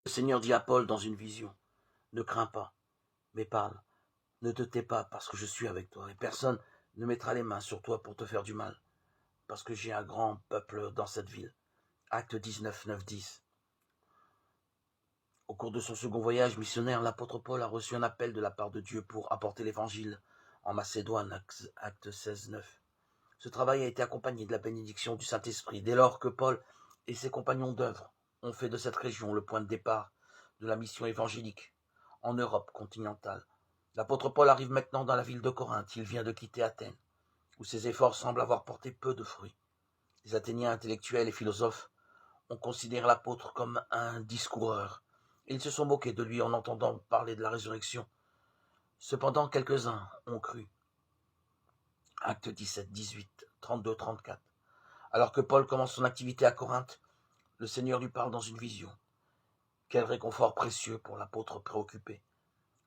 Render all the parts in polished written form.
Le Seigneur dit à Paul dans une vision, ne crains pas, mais parle. Ne te tais pas, parce que je suis avec toi, et personne ne mettra les mains sur toi pour te faire du mal, parce que j'ai un grand peuple dans cette ville. Acte 19, 9, 10. Au cours de son second voyage missionnaire, l'apôtre Paul a reçu un appel de la part de Dieu pour apporter l'évangile en Macédoine, acte 16, 9. Ce travail a été accompagné de la bénédiction du Saint-Esprit, dès lors que Paul et ses compagnons d'œuvre ont fait de cette région le point de départ de la mission évangélique en Europe continentale. L'apôtre Paul arrive maintenant dans la ville de Corinthe. Il vient de quitter Athènes, où ses efforts semblent avoir porté peu de fruits. Les Athéniens intellectuels et philosophes ont considéré l'apôtre comme un discoureur. Ils se sont moqués de lui en entendant parler de la résurrection. Cependant, quelques-uns ont cru. Acte 17, 18, 32, 34. Alors que Paul commence son activité à Corinthe, le Seigneur lui parle dans une vision. Quel réconfort précieux pour l'apôtre préoccupé.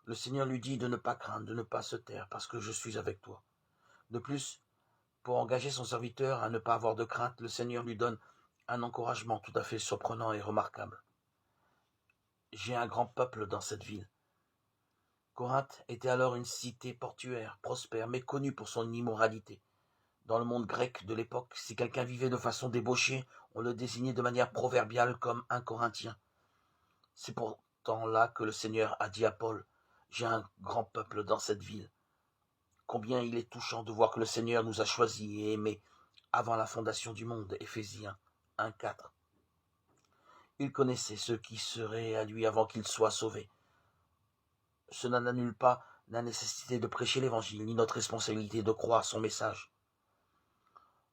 Le Seigneur lui dit de ne pas craindre, de ne pas se taire, parce que je suis avec toi. De plus, pour engager son serviteur à ne pas avoir de crainte, le Seigneur lui donne un encouragement tout à fait surprenant et remarquable. J'ai un grand peuple dans cette ville. Corinthe était alors une cité portuaire, prospère, mais connue pour son immoralité. Dans le monde grec de l'époque, si quelqu'un vivait de façon débauchée, on le désignait de manière proverbiale comme un Corinthien. C'est pourtant là que le Seigneur a dit à Paul, « J'ai un grand peuple dans cette ville. » Combien il est touchant de voir que le Seigneur nous a choisis et aimés avant la fondation du monde. Éphésiens 1, 4. Il connaissait ceux qui seraient à lui avant qu'il soit sauvé. Cela n'annule pas la nécessité de prêcher l'Évangile, ni notre responsabilité de croire son message.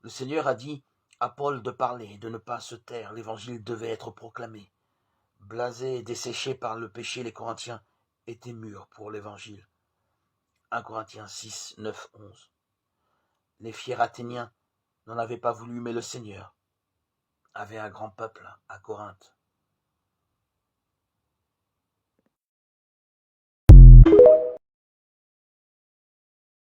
Le Seigneur a dit à Paul de parler et de ne pas se taire. L'Évangile devait être proclamé. Blasés et desséchés par le péché, les Corinthiens étaient mûrs pour l'Évangile. 1 Corinthiens 6, 9, 11. Les fiers Athéniens n'en avaient pas voulu, mais le Seigneur avait un grand peuple à Corinthe.